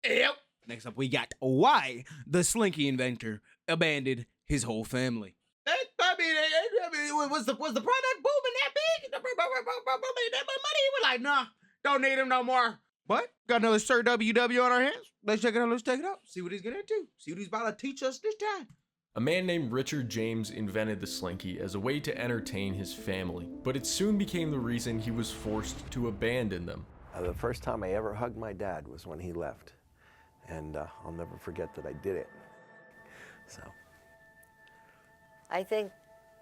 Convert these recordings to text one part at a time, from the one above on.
Yep. Next up, we got why the Slinky inventor abandoned his whole family. I mean, was the product booming that big? That money, we're like, nah, don't need him no more. But got another Sir WW on our hands. Let's check it out. Let's check it out. See what he's gonna do. See what he's about to teach us this time. A man named Richard James invented the Slinky as a way to entertain his family, but it soon became the reason he was forced to abandon them. The first time I ever hugged my dad was when he left, and I'll never forget that I did it. So, I think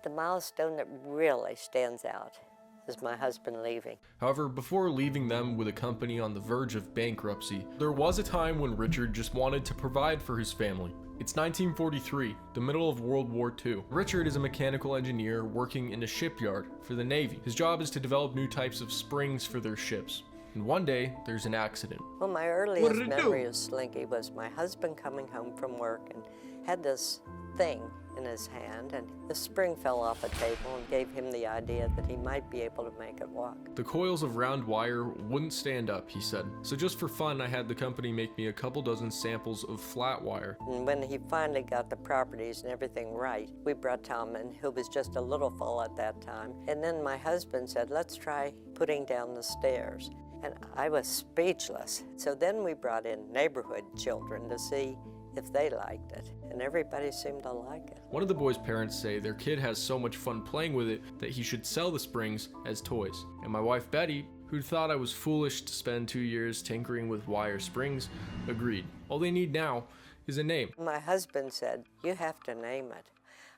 the milestone that really stands out is my husband leaving. However, before leaving them with a company on the verge of bankruptcy, there was a time when Richard just wanted to provide for his family. It's 1943, the middle of World War II. Richard is a mechanical engineer working in a shipyard for the Navy. His job is to develop new types of springs for their ships. And one day, there's an accident. Well, my earliest memory of Slinky was my husband coming home from work and had this thing in his hand, and the spring fell off a table and gave him the idea that he might be able to make it walk. The coils of round wire wouldn't stand up, he said. So just for fun, I had the company make me a couple dozen samples of flat wire. And when he finally got the properties and everything right, we brought Tom in, who was just a little fellow at that time. And then my husband said, let's try putting down the stairs. And I was speechless. So then we brought in neighborhood children to see if they liked it, and everybody seemed to like it. One of the boys' parents say their kid has so much fun playing with it that he should sell the springs as toys. And my wife Betty, who thought I was foolish to spend 2 years tinkering with wire springs, agreed. All they need now is a name. My husband said, you have to name it.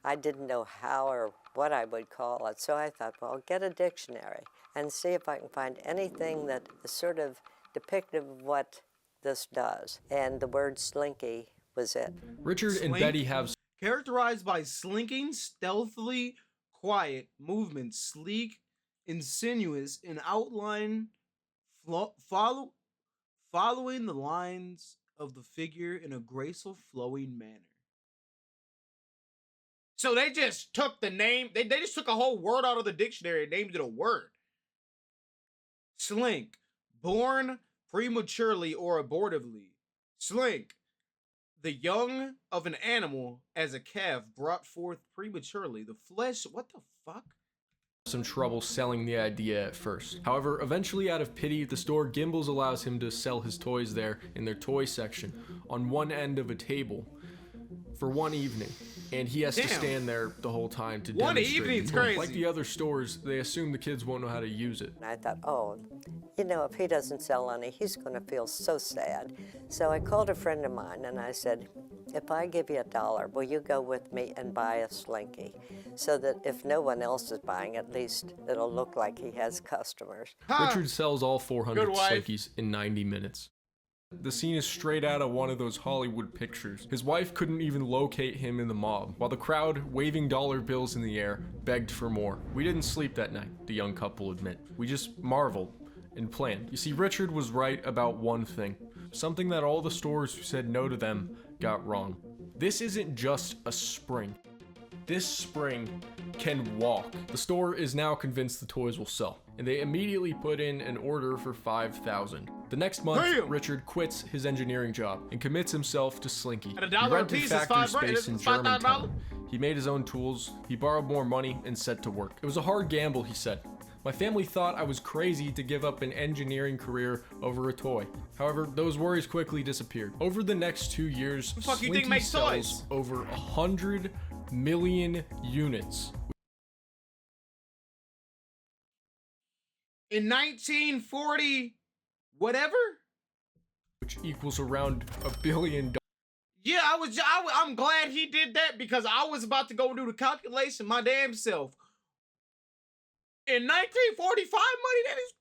I didn't know how or what I would call it, so I thought, well, get a dictionary and see if I can find anything that is sort of depictive of what this does. And the word slinky was it. Richard and Betty have characterized by slinking, stealthily quiet movements, sleek, insinuous, in outline, following the lines of the figure in a graceful, flowing manner. So they just took the name, they just took a whole word out of the dictionary and named it a word. Slink, born prematurely or abortively. Slink, the young of an animal as a calf brought forth prematurely. The flesh, what the fuck? Some trouble selling the idea at first. However, eventually out of pity, the store Gimbels allows him to sell his toys there in their toy section on one end of a table for one evening. And he has to stand there the whole time to demonstrate. One evening's crazy. Like the other stores, they assume the kids won't know how to use it. And I thought, oh, you know, if he doesn't sell any, he's going to feel so sad. So I called a friend of mine and I said, if I give you $1, will you go with me and buy a Slinky? So that if no one else is buying, at least it'll look like he has customers. Richard sells all 400 Slinkies in 90 minutes. The scene is straight out of one of those Hollywood pictures. His wife couldn't even locate him in the mob, while the crowd, waving dollar bills in the air, begged for more. We didn't sleep that night, the young couple admit. We just marveled and planned. You see, Richard was right about one thing. Something that all the stores who said no to them got wrong. This isn't just a spring. This spring can walk. The store is now convinced the toys will sell, and they immediately put in an order for 5,000. The next month, Richard quits his engineering job and commits himself to Slinky. He rented factory space in Germantown. He made his own tools, he borrowed more money, and set to work. It was a hard gamble, he said. My family thought I was crazy to give up an engineering career over a toy. However, those worries quickly disappeared. Over the next 2 years, Slinky sells over 100 million units. In 1940, whatever? Which equals around $1 billion. Yeah, I'm glad he did that because I was about to go do the calculation my damn self. In 1945 money, that is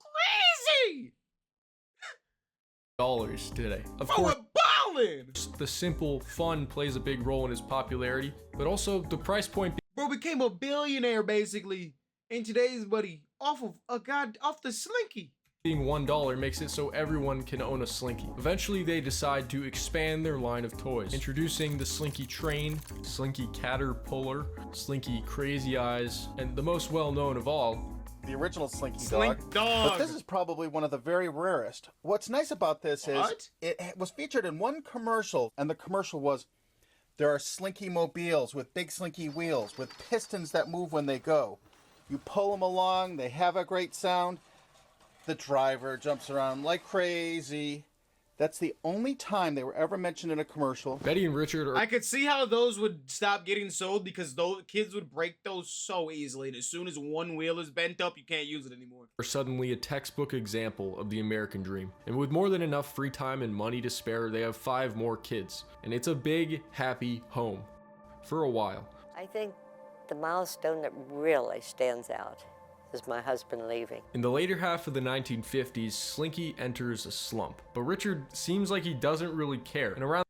crazy! Dollars today. Of course, we're balling! The simple fun plays a big role in his popularity, but also the price point. Bro became a billionaire basically in today's buddy off the Slinky. Being $1 makes it so everyone can own a Slinky. Eventually they decide to expand their line of toys, introducing the Slinky Train, Slinky Caterpillar, Slinky Crazy Eyes, and the most well-known of all, the original Slinky Slink dog. but this is probably one of the very rarest. What's nice about this is it was featured in one commercial, and the commercial was, there are Slinky mobiles with big Slinky wheels with pistons that move when they go. You pull them along, they have a great sound. The driver jumps around like crazy. That's the only time they were ever mentioned in a commercial. Betty and Richard are... I could see how those would stop getting sold because those kids would break those so easily. And as soon as one wheel is bent up, you can't use it anymore. Are suddenly a textbook example of the American dream. And with more than enough free time and money to spare, they have 5 more kids. And it's a big, happy home. For a while. I think the milestone that really stands out is my husband leaving. In the later half of the 1950s, Slinky enters a slump, but Richard seems like he doesn't really care. And around...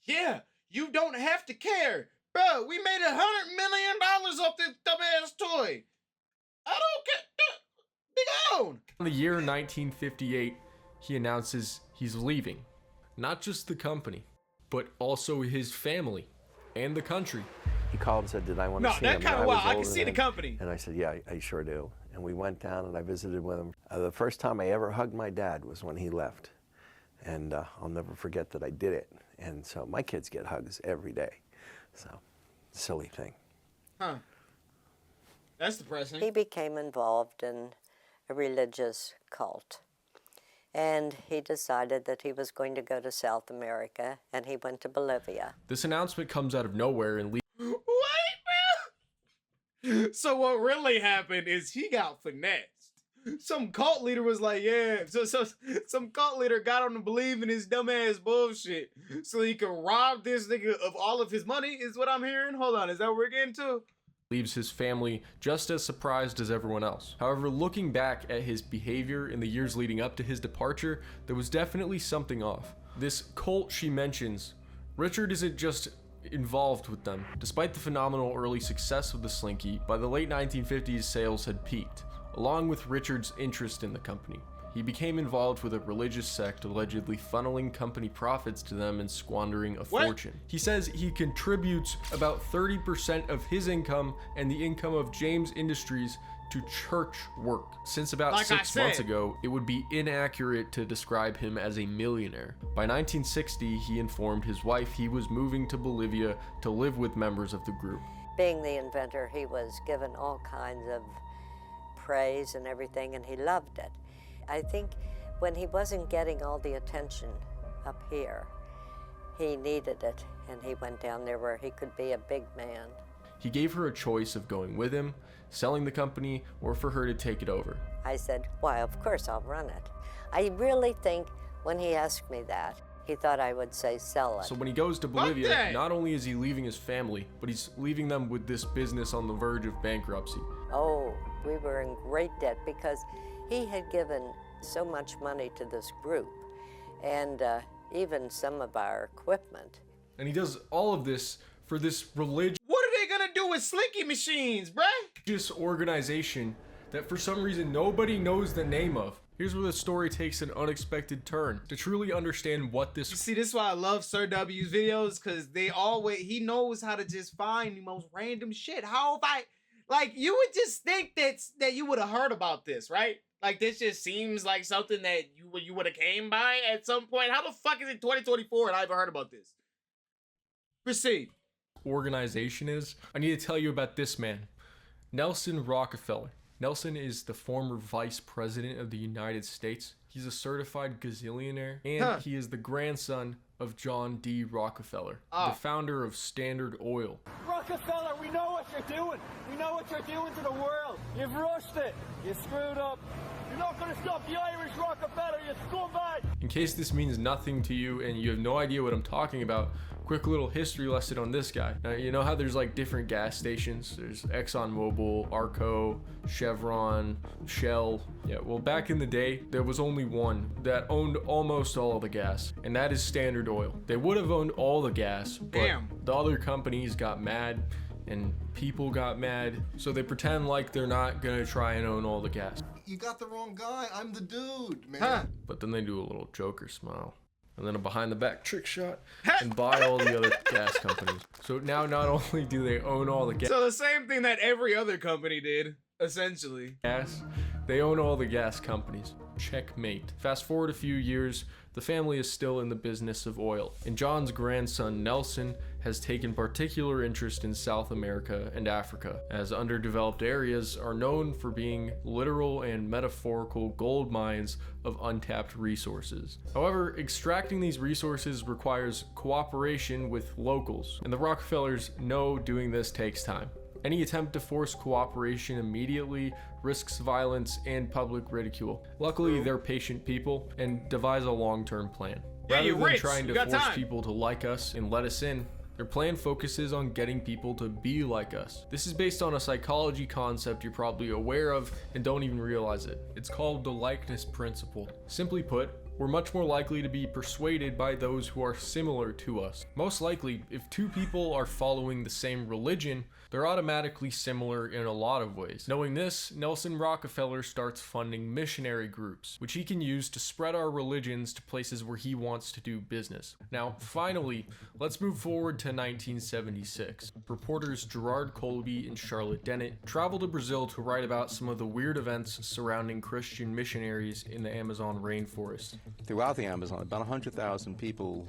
Yeah, you don't have to care. Bro, we made $100 million off this dumbass toy. I don't care. Big on. In the year 1958, he announces he's leaving. Not just the company, but also his family and the country. He called and said, did I want to see him? No, that kind of wild. I can see the company. And I said, yeah, I sure do. And we went down and I visited with him. The first time I ever hugged my dad was when he left. And I'll never forget that I did it. And so my kids get hugs every day. So, silly thing. Huh. That's depressing. He became involved in a religious cult. And he decided that he was going to go to South America, and he went to Bolivia. This announcement comes out of nowhere and leads... Wait, bro! So what really happened is he got finessed. Some cult leader was like, yeah, so some cult leader got him to believe in his dumbass bullshit so he could rob this nigga of all of his money, is what I'm hearing. Hold on, is that what we're getting to? Leaves his family just as surprised as everyone else. However, looking back at his behavior in the years leading up to his departure, there was definitely something off. This cult she mentions, Richard isn't just involved with them. Despite the phenomenal early success of the Slinky, by the late 1950s sales had peaked, along with Richard's interest in the company. He became involved with a religious sect allegedly funneling company profits to them and squandering a fortune. He says he contributes about 30% of his income and the income of James Industries to church work. Since about 6 months ago, it would be inaccurate to describe him as a millionaire. By 1960, he informed his wife he was moving to Bolivia to live with members of the group. Being the inventor, he was given all kinds of praise and everything, and he loved it. I think when he wasn't getting all the attention up here, he needed it, and he went down there where he could be a big man. He gave her a choice of going with him, selling the company, or for her to take it over. I said, why, of course I'll run it. I really think when he asked me that, he thought I would say sell it. So when he goes to Bolivia, not only is he leaving his family, but he's leaving them with this business on the verge of bankruptcy. Oh, we were in great debt because he had given so much money to this group and even some of our equipment. And he does all of this for this religious... What are they gonna do with Slinky machines, bruh? ...this organization that for some reason nobody knows the name of. Here's where the story takes an unexpected turn. To truly understand what this... You see, this is why I love Sir W's videos, because he knows how to just find the most random shit. How if I... Like, you would just think that you would have heard about this, right? Like, this just seems like something that you would have came by at some point. How the fuck is it 2024 and I haven't heard about this? Proceed. Organization is. I need to tell you about this man, Nelson Rockefeller. Nelson is the former vice president of the United States. He's a certified gazillionaire, and he is the grandson of John D. Rockefeller, the founder of Standard Oil. Rockefeller, we know what you're doing. We know what you're doing to the world. You've rushed it. You screwed up. You're not going to stop the Irish, Rockefeller, you scumbag. In case this means nothing to you and you have no idea what I'm talking about, quick little history lesson on this guy. Now, you know how there's like different gas stations? There's ExxonMobil, Arco, Chevron, Shell. Yeah, well, back in the day, there was only one that owned almost all of the gas, and that is Standard Oil. They would have owned all the gas, but the other companies got mad and people got mad, so they pretend like they're not gonna try and own all the gas. You got the wrong guy. I'm the dude, man. But then they do a little Joker smile, and then a behind the back trick shot, and buy all the other gas companies. So now not only do they own all the gas... So the same thing that every other company did. Essentially. Gas. They own all the gas companies. Checkmate. Fast forward a few years, the family is still in the business of oil, and John's grandson Nelson has taken particular interest in South America and Africa, as underdeveloped areas are known for being literal and metaphorical gold mines of untapped resources. However, extracting these resources requires cooperation with locals, and the Rockefellers know doing this takes time. Any attempt to force cooperation immediately risks violence and public ridicule. Luckily, they're patient people and devise a long-term plan. Rather than trying to force people to like us and let us in, their plan focuses on getting people to be like us. This is based on a psychology concept you're probably aware of and don't even realize it. It's called the likeness principle. Simply put, we're much more likely to be persuaded by those who are similar to us. Most likely, if two people are following the same religion, they're automatically similar in a lot of ways. Knowing this, Nelson Rockefeller starts funding missionary groups, which he can use to spread our religions to places where he wants to do business. Now, finally, let's move forward to 1976. Reporters Gerard Colby and Charlotte Dennett travel to Brazil to write about some of the weird events surrounding Christian missionaries in the Amazon rainforest. Throughout the Amazon, about 100,000 people,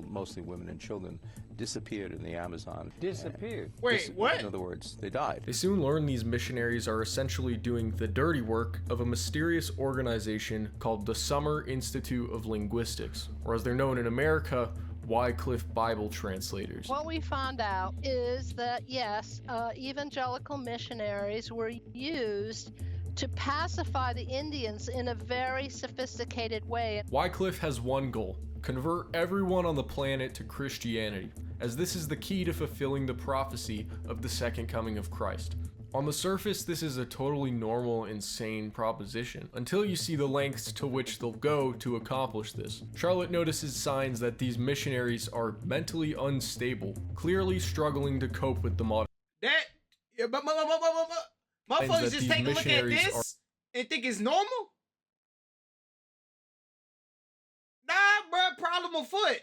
mostly women and children, disappeared in the Amazon. Disappeared? Wait, what? In other words, they died. They soon learn these missionaries are essentially doing the dirty work of a mysterious organization called the Summer Institute of Linguistics, or as they're known in America, Wycliffe Bible Translators. What we found out is that, yes, evangelical missionaries were used to pacify the Indians in a very sophisticated way. Wycliffe has one goal: convert everyone on the planet to Christianity, as this is the key to fulfilling the prophecy of the second coming of Christ. On the surface, this is a totally normal, insane proposition, until you see the lengths to which they'll go to accomplish this. Charlotte notices signs that these missionaries are mentally unstable, clearly struggling to cope with the modern. Motherfuckers just take a look at this and think it's normal? Nah, bruh, problem afoot.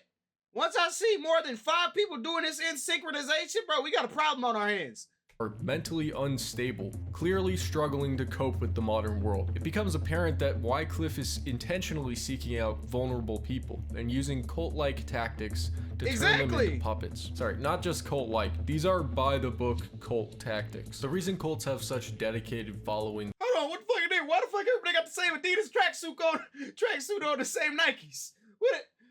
Once I see more than 5 people doing this in synchronization, bro, we got a problem on our hands. Are mentally unstable, clearly struggling to cope with the modern world. It becomes apparent that Wycliffe is intentionally seeking out vulnerable people and using cult-like tactics to turn them into puppets. Sorry, not just cult-like. These are by-the-book cult tactics. The reason cults have such dedicated following. Hold on, what the fuck is that? Why the fuck everybody got the same Adidas tracksuit on the same Nikes?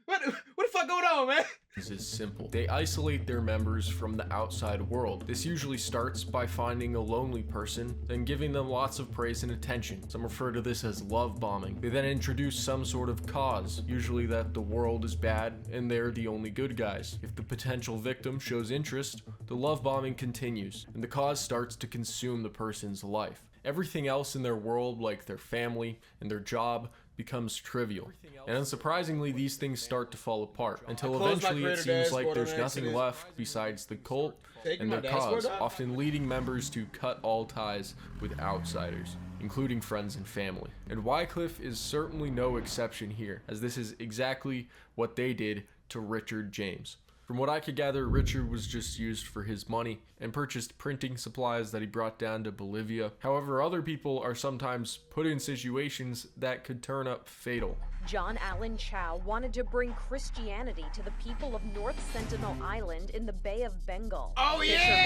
What the fuck going on, man? Is simple. They isolate their members from the outside world. This usually starts by finding a lonely person, then giving them lots of praise and attention. Some refer to this as love bombing. They then introduce some sort of cause, usually that the world is bad and they're the only good guys. If the potential victim shows interest, the love bombing continues, and the cause starts to consume the person's life. Everything else in their world, like their family and their job, becomes trivial. And unsurprisingly, these things start to fall apart, until eventually it seems like there's nothing left besides the cult and their cause, often leading members to cut all ties with outsiders, including friends and family. And Wycliffe is certainly no exception here, as this is exactly what they did to Richard James. From what I could gather, Richard was just used for his money and purchased printing supplies that he brought down to Bolivia. However, other people are sometimes put in situations that could turn up fatal. John Allen Chow wanted to bring Christianity to the people of North Sentinel Island in the Bay of Bengal. Oh yeah!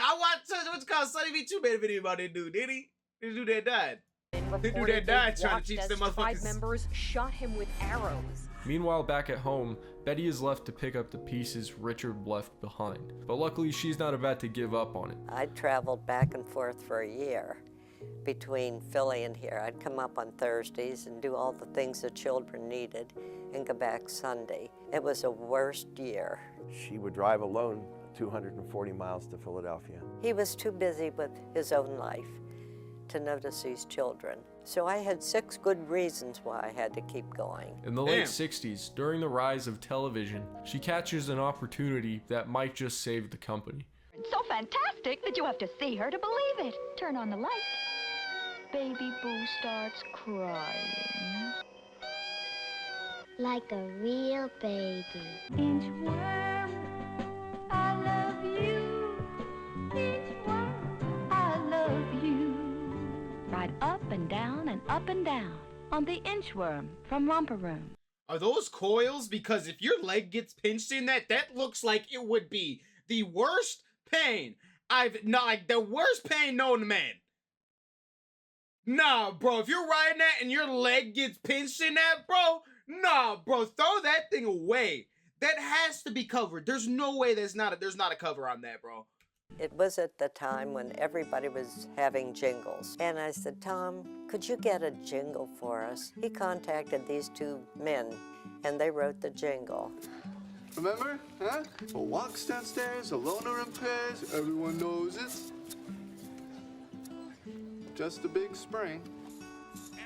I watched what's called Sunny V2 made a video about that dude, did he? This dude that died. The dude that died trying to teach them motherfuckers. 5 members shot him with arrows. Meanwhile, back at home, Betty is left to pick up the pieces Richard left behind. But luckily, she's not about to give up on it. I traveled back and forth for a year between Philly and here. I'd come up on Thursdays and do all the things the children needed and go back Sunday. It was a worst year. She would drive alone 240 miles to Philadelphia. He was too busy with his own life to notice these children. So I had 6 good reasons why I had to keep going. In the late 60s, during the rise of television, she catches an opportunity that might just save the company. It's so fantastic that you have to see her to believe it. Turn on the light. Baby Boo starts crying. Like a real baby. Inchworm, I love you. Inchworm, I love you. and down on the inchworm from Romper Room. Are those coils? Because if your leg gets pinched in that, that looks like it would be the worst pain the worst pain known to man. Nah, bro, if you're riding that and your leg gets pinched in that, bro, nah, bro, throw that thing away. That has to be covered. There's no way there's not a cover on that, bro. It was at the time when everybody was having jingles. And I said, Tom, could you get a jingle for us? He contacted these two men, and they wrote the jingle. Remember, huh? A walks downstairs, a loner in pairs, everyone knows it. Just a big spring.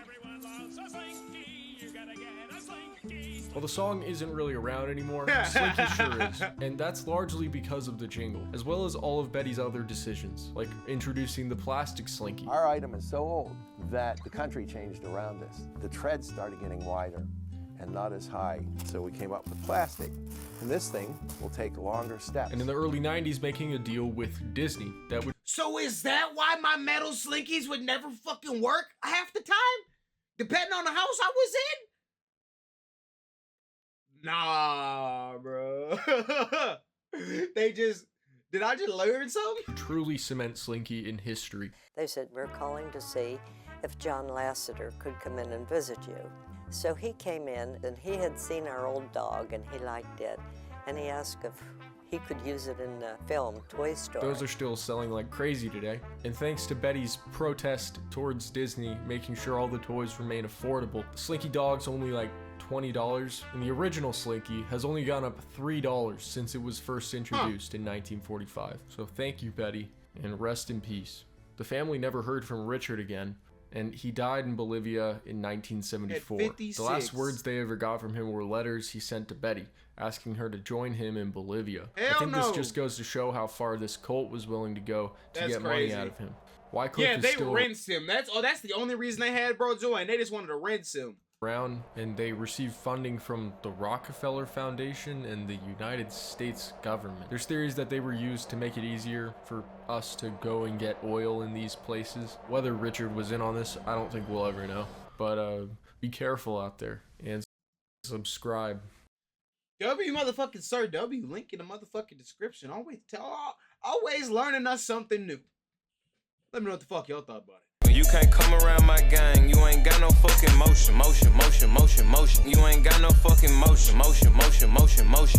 Everyone loves a slinky, you gotta get a slinky. Well, the song isn't really around anymore. Slinky sure is. And that's largely because of the jingle, as well as all of Betty's other decisions, like introducing the plastic Slinky. Our item is so old that the country changed around us. The treads started getting wider and not as high, so we came up with plastic. And this thing will take longer steps. And in the early 90s, making a deal with Disney that would... So is that why my metal Slinkies would never fucking work half the time? Depending on the house I was in? Nah, bro. Did I just learn something? Truly cement Slinky in history. They said, we're calling to see if John Lasseter could come in and visit you. So he came in, and he had seen our old dog, and he liked it. And he asked if he could use it in the film Toy Story. Those are still selling like crazy today. And thanks to Betty's protest towards Disney, making sure all the toys remain affordable, the Slinky dog's only like $20, and the original Slinky has only gone up $3 since it was first introduced in 1945. So thank you, Betty, and rest in peace. The family never heard from Richard again, and he died in Bolivia in 1974. The last words they ever got from him were letters he sent to Betty, asking her to join him in Bolivia. I think this just goes to show how far this cult was willing to go to get money out of him. Wycliffe is still rinsed him. That's the only reason they had bro join. They just wanted to rinse him. Around, and they received funding from the Rockefeller Foundation and the United States government. There's theories that they were used to make it easier for us to go and get oil in these places. Whether Richard was in on this, I don't think we'll ever know. But be careful out there and subscribe. W motherfucking Sir W, link in the motherfucking description. Always learning us something new. Let me know what the fuck y'all thought about it. You can't come around my gang, you ain't got no fucking motion. You ain't got no fucking motion.